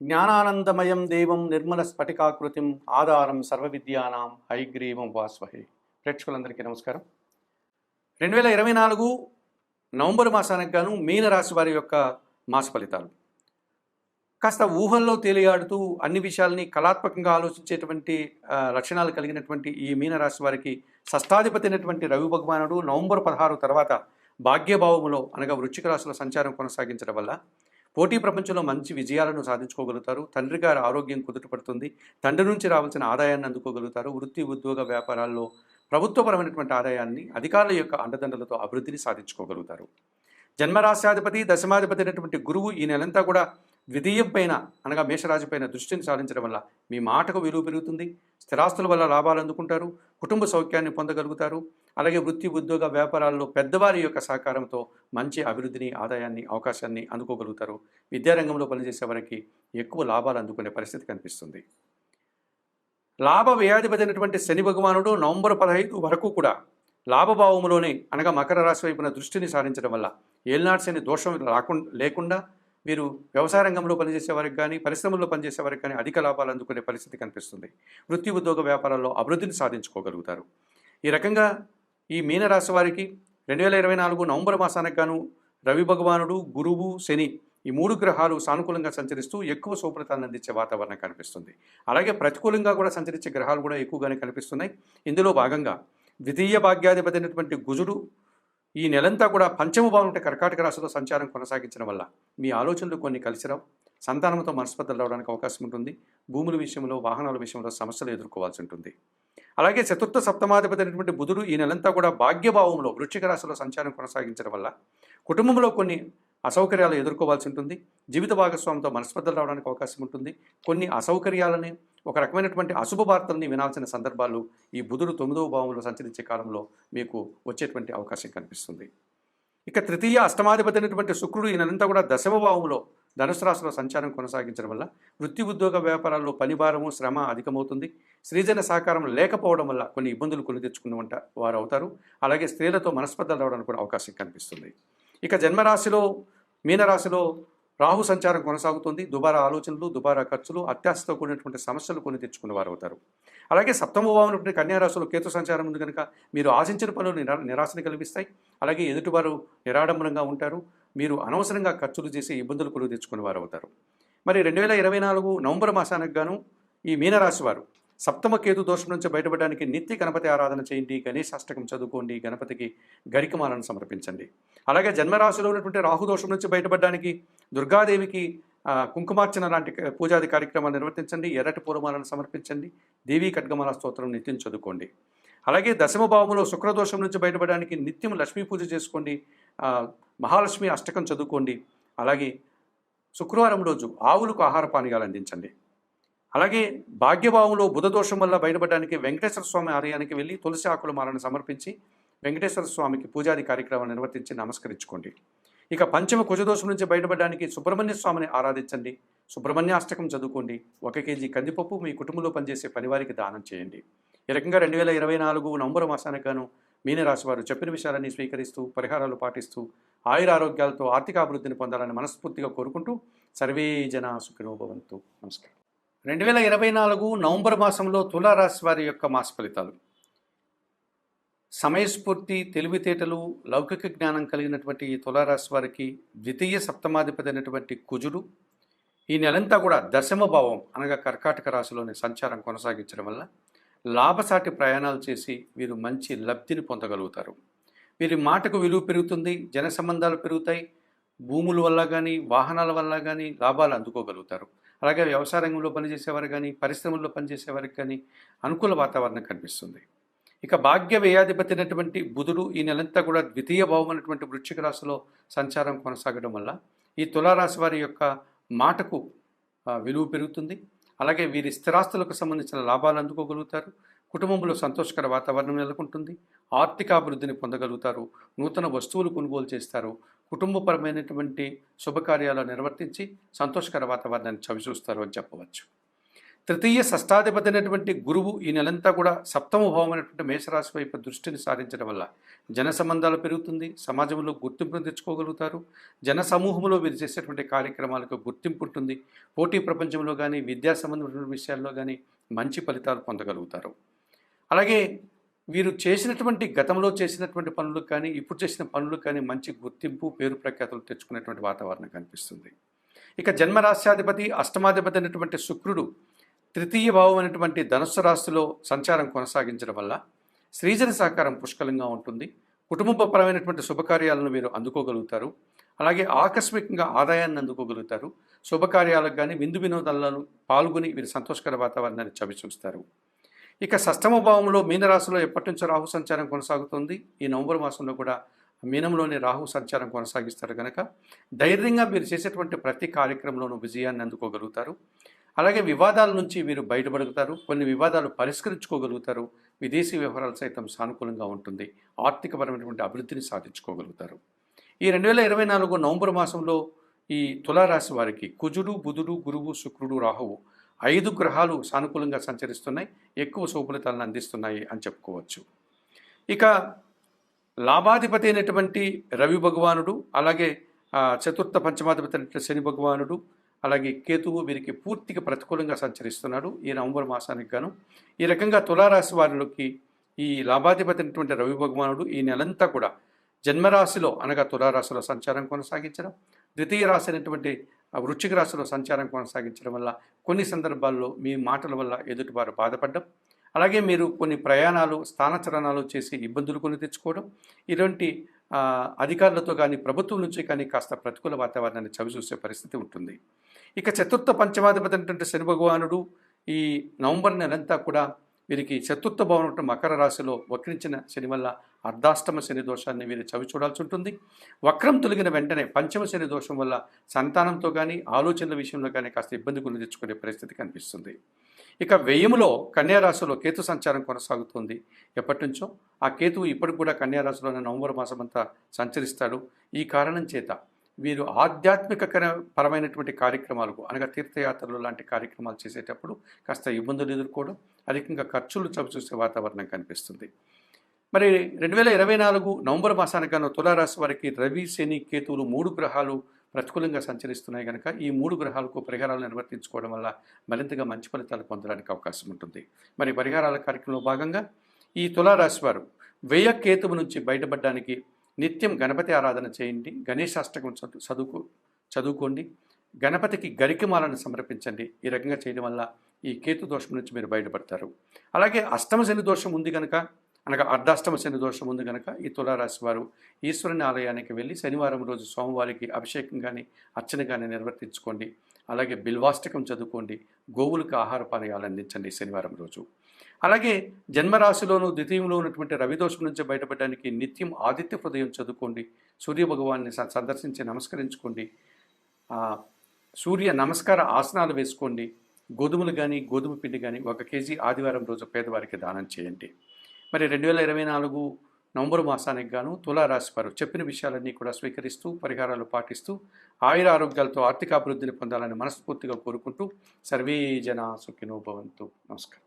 జ్ఞానానందమయం దేవం నిర్మల స్ఫటికాకృతిం ఆధారం సర్వవిద్యానాం హైగ్రీవం వాస్వహే. ప్రేక్షకులందరికీ నమస్కారం. 2024 నవంబర్ మాసానికి గాను మీనరాశి వారి యొక్క మాస ఫలితాలు. కాస్త ఊహల్లో తేలియాడుతూ అన్ని విషయాల్ని కళాత్మకంగా ఆలోచించేటువంటి లక్షణాలు కలిగినటువంటి ఈ మీనరాశి వారికి షష్టాధిపతి అయినటువంటి రవి భగవానుడు నవంబర్ 16 తర్వాత భాగ్యభావములో అనగా వృశ్చిక రాశిలో సంచారం కొనసాగించడం వల్ల పోటీ ప్రపంచంలో మంచి విజయాలను సాధించుకోగలుగుతారు. తండ్రి గారి ఆరోగ్యం కుదుటపడుతుంది. తండ్రి నుంచి రావాల్సిన ఆదాయాన్ని అందుకోగలుగుతారు. వృత్తి ఉద్యోగ వ్యాపారాల్లో ప్రభుత్వపరమైనటువంటి ఆదాయాన్ని అధికారుల యొక్క అండదండలతో అభివృద్ధిని సాధించుకోగలుగుతారు. జన్మరాశ్యాధిపతి దశమాధిపతి అయినటువంటి గురువు ఈ నెలంతా కూడా ద్వితీయం పైన అనగా మేషరాశి పైన దృష్టిని సాధించడం వల్ల మీ మాటకు విలువ పెరుగుతుంది. స్థిరాస్తుల వల్ల లాభాలు అందుకుంటారు. కుటుంబ సౌఖ్యాన్ని పొందగలుగుతారు. అలాగే వృత్తి ఉద్యోగ వ్యాపారాల్లో పెద్దవారి యొక్క సహకారంతో మంచి అభివృద్ధిని ఆదాయాన్ని అవకాశాన్ని అందుకోగలుగుతారు. విద్యారంగంలో పనిచేసే వారికి ఎక్కువ లాభాలు అందుకునే పరిస్థితి కనిపిస్తుంది. లాభ వ్యయాధిపతి అయినటువంటి శని భగవానుడు నవంబర్ 15 వరకు కూడా లాభభావములోనే అనగా మకర రాశి వైపున దృష్టిని సారించడం వల్ల ఏలినాటి శని దోషం లేకుండా వీరు వ్యవసాయ రంగంలో పనిచేసే వారికి కానీ పరిశ్రమల్లో పనిచేసే వారికి కానీ అధిక లాభాలు అందుకునే పరిస్థితి కనిపిస్తుంది. వృత్తి ఉద్యోగ వ్యాపారాల్లో అభివృద్ధిని సాధించుకోగలుగుతారు. ఈ రకంగా ఈ మీనరాశి వారికి 2024 నవంబర్ మాసానికి గాను రవి భగవానుడు గురువు శని ఈ 3 గ్రహాలు సానుకూలంగా సంచరిస్తూ ఎక్కువ శుభ్రతాన్ని అందించే వాతావరణం కనిపిస్తుంది. అలాగే ప్రతికూలంగా కూడా సంచరించే గ్రహాలు కూడా ఎక్కువగానే కనిపిస్తున్నాయి. ఇందులో భాగంగా ద్వితీయ భాగ్యాధిపతి అయినటువంటి కుజుడు ఈ నెలంతా కూడా పంచమ భావం అంటే కర్కాటక రాశిలో సంచారం కొనసాగించడం వల్ల మీ ఆలోచనలు కొన్ని కలిసిరావు. సంతానంతో మనస్పర్ధలు రావడానికి అవకాశం ఉంటుంది. భూముల విషయంలో వాహనాల విషయంలో సమస్యలు ఎదుర్కోవాల్సి ఉంటుంది. అలాగే చతుర్థ సప్తమాధిపతి అయినటువంటి బుధుడు ఈ నెలంతా కూడా భాగ్యభావంలో వృశ్చిక రాశిలో సంచారం కొనసాగించడం వల్ల కుటుంబంలో కొన్ని అసౌకర్యాలు ఎదుర్కోవాల్సి ఉంటుంది. జీవిత భాగస్వామితో మనస్పర్ధలు రావడానికి అవకాశం ఉంటుంది. కొన్ని అసౌకర్యాలని ఒక రకమైనటువంటి అశుభ వార్తల్ని వినాల్సిన సందర్భాలు ఈ బుధుడు 9వ భావంలో సంచరించే కాలంలో మీకు వచ్చేటువంటి అవకాశం కనిపిస్తుంది. ఇక తృతీయ అష్టమాధిపతి అయినటువంటి శుక్రుడు ఈ నెలంతా కూడా దశమ భావంలో ధనుసు రాశిలో సంచారం కొనసాగించడం వల్ల వృత్తి ఉద్యోగ వ్యాపారాల్లో పనిభారము శ్రమ అధికమవుతుంది. స్త్రీజన సహకారం లేకపోవడం వల్ల కొన్ని ఇబ్బందులు కొని తెచ్చుకున్న వారు అవుతారు. అలాగే స్త్రీలతో మనస్పర్ధలు రావడానికి కూడా అవకాశం కనిపిస్తుంది. ఇక జన్మరాశిలో మీనరాశిలో రాహు సంచారం కొనసాగుతుంది. దుబారా ఆలోచనలు దుబారా ఖర్చులు అత్యాశతో కూడినటువంటి సమస్యలు కొని తెచ్చుకున్న వారు అవుతారు. అలాగే సప్తమ భావం కన్యారాశిలో కేతు సంచారం ఉంది కనుక మీరు ఆశించిన పనులు నిరాశని కలిగిస్తాయి. అలాగే ఎదుటివారు నిరాడంబరంగా ఉంటారు. మీరు అనవసరంగా ఖర్చులు చేసి ఇబ్బందులు కొని తెచ్చుకునే వారు అవుతారు. మరి 2024 నవంబర్ మాసానికి గాను ఈ మీనరాశి వారు సప్తమ కేతు దోషం నుంచి బయటపడడానికి నిత్య గణపతి ఆరాధన చేయండి. గణేశాష్టకం చదువుకోండి. గణపతికి గరికమాలను సమర్పించండి. అలాగే జన్మరాశిలో ఉన్నటువంటి రాహుదోషం నుంచి బయటపడడానికి దుర్గాదేవికి కుంకుమార్చన లాంటి పూజాది కార్యక్రమాలు నిర్వర్తించండి. ఎర్రటి పూలమాలను సమర్పించండి. దేవీ ఖడ్గమాల స్తోత్రం నిత్యం చదువుకోండి. అలాగే దశమ భావంలో శుక్రదోషం నుంచి బయటపడడానికి నిత్యం లక్ష్మీ పూజ చేసుకోండి. మహాలక్ష్మి అష్టకం చదువుకోండి. అలాగే శుక్రవారం రోజు ఆవులకు ఆహార పానీయాలు అందించండి. అలాగే భాగ్యభావంలో బుధదోషం వల్ల బయటపడడానికి వెంకటేశ్వర స్వామి ఆలయానికి వెళ్ళి తులసి ఆకుల మాలను సమర్పించి వెంకటేశ్వర స్వామికి పూజాది కార్యక్రమాలు నిర్వర్తించి నమస్కరించుకోండి. ఇక పంచమ కుజదోషం నుంచి బయటపడడానికి సుబ్రహ్మణ్య స్వామిని ఆరాధించండి. సుబ్రహ్మణ్యాష్టకం చదువుకోండి. 1 కేజీ కందిపప్పు మీ కుటుంబంలో పనిచేసే పనివారికి దానం చేయండి. ఈ రకంగా 2024 నవంబర్ మాసానికి గాను మీనరాశి వారు చెప్పిన విషయాలన్నీ స్వీకరిస్తూ పరిహారాలు పాటిస్తూ ఆయురారోగ్యాలతో ఆర్థికాభివృద్ధిని పొందాలని మనస్ఫూర్తిగా కోరుకుంటూ సర్వే జనా సుఖినో భవంతు. నమస్కారం. 2024 నవంబర్ మాసంలో తులారాశి వారి యొక్క మాస ఫలితాలు. సమయస్ఫూర్తి తెలివితేటలు లౌకిక జ్ఞానం కలిగినటువంటి ఈ తులారాశి వారికి ద్వితీయ సప్తమాధిపతి అయినటువంటి కుజుడు ఈ నెలంతా కూడా దశమ భావం అనగా కర్కాటక రాశిలోని సంచారం కొనసాగించడం వల్ల లాభసాటి ప్రయాణాలు చేసి వీరు మంచి లబ్ధిని పొందగలుగుతారు. వీరి మాటకు విలువ పెరుగుతుంది. జన సంబంధాలు పెరుగుతాయి. భూముల వల్ల కానీ వాహనాల వల్ల కానీ లాభాలు అందుకోగలుగుతారు. అలాగే వ్యవసాయ రంగంలో పనిచేసేవారు కానీ పరిశ్రమల్లో పనిచేసేవారికి కానీ అనుకూల వాతావరణం కనిపిస్తుంది. ఇక భాగ్య వ్యయాధిపతి అయినటువంటి బుధుడు ఈ నెలంతా కూడా ద్వితీయ భావం అనేటువంటి వృశ్చిక రాశిలో సంచారం కొనసాగడం వల్ల ఈ తులారాశి వారి యొక్క మాటకు విలువ పెరుగుతుంది. అలాగే వీరి స్థిరాస్తులకు సంబంధించిన లాభాలు అందుకోగలుగుతారు. కుటుంబంలో సంతోషకర వాతావరణం నెలకొంటుంది. ఆర్థికాభివృద్ధిని పొందగలుగుతారు. నూతన వస్తువులు కొనుగోలు చేస్తారు. కుటుంబపరమైనటువంటి శుభకార్యాలు నిర్వర్తించి సంతోషకర వాతావరణాన్ని చవిచూస్తారు అని చెప్పవచ్చు. తృతీయ షష్టాధిపతి అయినటువంటి గురువు ఈ నెలంతా కూడా సప్తమ భావమైనటువంటి మేషరాశి వైపు దృష్టిని సారించడం వల్ల జన సంబంధాలు పెరుగుతుంది, సమాజంలో గుర్తింపును తెచ్చుకోగలుగుతారు, జన సమూహంలో వీరు చేసేటువంటి కార్యక్రమాలకు గుర్తింపు ఉంటుంది, పోటీ ప్రపంచంలో కానీ విద్యా సంబంధమైన విషయాల్లో కానీ మంచి ఫలితాలు పొందగలుగుతారు. అలాగే వీరు గతంలో చేసినటువంటి పనులకు కానీ ఇప్పుడు చేసిన పనులకు కానీ మంచి గుర్తింపు, పేరు ప్రఖ్యాతులు తెచ్చుకునేటువంటి వాతావరణం కనిపిస్తుంది. ఇక జన్మరాశ్యాధిపతి అష్టమాధిపతి అయినటువంటి శుక్రుడు తృతీయ భావం అయినటువంటి ధనుస్సు రాశిలో సంచారం కొనసాగించడం వల్ల స్త్రీజన సహకారం పుష్కలంగా ఉంటుంది, కుటుంబపరమైనటువంటి శుభకార్యాలను వీరు అందుకోగలుగుతారు, అలాగే ఆకస్మికంగా ఆదాయాన్ని అందుకోగలుగుతారు, శుభకార్యాలకు కానీ విందు వినోదాలను పాల్గొని వీరు సంతోషకర వాతావరణాన్ని చవిచూస్తారు. ఇక షష్టమ భావంలో మీనరాశిలో ఎప్పటి నుంచో రాహు సంచారం కొనసాగుతుంది. ఈ నవంబర్ మాసంలో కూడా మీనంలోని రాహు సంచారం కొనసాగిస్తారు కనుక ధైర్యంగా మీరు చేసేటువంటి ప్రతి కార్యక్రమంలోనూ విజయాన్ని అందుకోగలుగుతారు. అలాగే వివాదాల నుంచి వీరు బయటపడగలుగుతారు, కొన్ని వివాదాలు పరిష్కరించుకోగలుగుతారు, విదేశీ వ్యవహారాలు సైతం సానుకూలంగా ఉంటుంది, ఆర్థికపరమైనటువంటి అభివృద్ధిని సాధించుకోగలుగుతారు. ఈ 2024 నవంబర్ మాసంలో ఈ తులారాశి వారికి కుజుడు, బుధుడు, గురువు, శుక్రుడు, రాహువు 5 గ్రహాలు సానుకూలంగా సంచరిస్తున్నాయి, ఎక్కువ శుభఫలితాలను అందిస్తున్నాయి అని చెప్పుకోవచ్చు. ఇక లాభాధిపతి అయినటువంటి రవి భగవానుడు, అలాగే చతుర్థ పంచమాధిపతి అయినటువంటి శని భగవానుడు, అలాగే కేతువు వీరికి పూర్తిగా ప్రతికూలంగా సంచరిస్తున్నాడు ఈ నవంబర్ మాసానికి గాను. ఈ రకంగా తులారాశి వారిలోకి ఈ లాభాధిపతి అయినటువంటి రవి భగవానుడు ఈ నెలంతా కూడా జన్మరాశిలో అనగా తులారాశిలో సంచారం కొనసాగించడం, ద్వితీయ రాశి అయినటువంటి వృశ్చిక రాశిలో సంచారం కొనసాగించడం వల్ల కొన్ని సందర్భాల్లో మీ మాటల వల్ల ఎదుటివారు బాధపడడం, అలాగే మీరు కొన్ని ప్రయాణాలు స్థానచలనాలు చేసి ఇబ్బందులు కొని తెచ్చుకోవడం, ఇలాంటి అధికారులతో కానీ ప్రభుత్వం నుంచి కానీ కాస్త ప్రతికూల వాతావరణాన్ని చవిచూసే పరిస్థితి ఉంటుంది. ఇక చతుర్థ పంచమాధిపతి అయినటువంటి శని భగవానుడు ఈ నవంబర్ నెలంతా కూడా వీరికి చతుర్థ భవనం మకర రాశిలో వక్రించిన శని వల్ల అర్ధాష్టమ శని దోషాన్ని వీరు చవి చూడాల్సి ఉంటుంది. వక్రం తొలగిన వెంటనే పంచమ శని దోషం వల్ల సంతానంతో కానీ ఆలోచనల విషయంలో కానీ కాస్త ఇబ్బంది కొని తెచ్చుకునే పరిస్థితి కనిపిస్తుంది. ఇక వ్యయములో కన్యారాశిలో కేతు సంచారం కొనసాగుతుంది ఎప్పటి నుంచో. ఆ కేతువు ఇప్పటికి కూడా కన్యారాశిలోనే నవంబర్ మాసం అంతా సంచరిస్తాడు. ఈ కారణం చేత వీరు ఆధ్యాత్మిక పరమైనటువంటి కార్యక్రమాలకు అనగా తీర్థయాత్రలు లాంటి కార్యక్రమాలు చేసేటప్పుడు కాస్త ఇబ్బందులు ఎదుర్కోవడం, అధికంగా ఖర్చులు చవిచూసే వాతావరణం కనిపిస్తుంది. మరి 2024 నవంబర్ మాసానికి గాను తులారాశి వారికి రవి, శని, కేతువులు 3 గ్రహాలు ప్రతికూలంగా సంచరిస్తున్నాయి కనుక ఈ 3 గ్రహాలకు పరిహారాలు నిర్వర్తించుకోవడం వల్ల మరింతగా మంచి ఫలితాలు పొందడానికి అవకాశం ఉంటుంది. మరి పరిహారాల కార్యక్రమంలో భాగంగా ఈ తులారాశి వారు వ్యయ కేతువు నుంచి బయటపడడానికి నిత్యం గణపతి ఆరాధన చేయండి, గణేశాష్టకం చదువుకోండి, గణపతికి గరికమాలను సమర్పించండి. ఈ రకంగా చేయడం వల్ల ఈ కేతు దోషం నుంచి మీరు బయటపడతారు. అలాగే అష్టమ శని దోషం ఉంది కనుక అనగా అర్ధాష్టమ శని దోషం ఉంది కనుక ఈ తులారాశి వారు ఈశ్వరుని ఆలయానికి వెళ్ళి శనివారం రోజు స్వామివారికి అభిషేకం కానీ అర్చన కానీ నిర్వర్తించుకోండి. అలాగే బిల్వాష్టకం చదువుకోండి, గోవులకు ఆహార పానీయాలు అందించండి శనివారం రోజు. అలాగే జన్మరాశిలోను ద్వితీయంలో ఉన్నటువంటి రవిదోషం నుంచి బయటపడడానికి నిత్యం ఆదిత్య హృదయం చదువుకోండి, సూర్యభగవాన్ని సందర్శించి నమస్కరించుకోండి, సూర్య నమస్కార ఆసనాలు వేసుకోండి, గోధుమలు కానీ గోధుమ పిండి కానీ 1 కేజీ ఆదివారం రోజు పేదవారికి దానం చేయండి. మరి 2024 నవంబర్ మాసానికి గాను తులారాశి వారు చెప్పిన విషయాలన్నీ కూడా స్వీకరిస్తూ పరిహారాలు పాటిస్తూ ఆయుర ఆరోగ్యాలతో ఆర్థికాభివృద్ధిని పొందాలని మనస్ఫూర్తిగా కోరుకుంటూ సర్వే జనా సుఖినో భవంతు. నమస్కారం.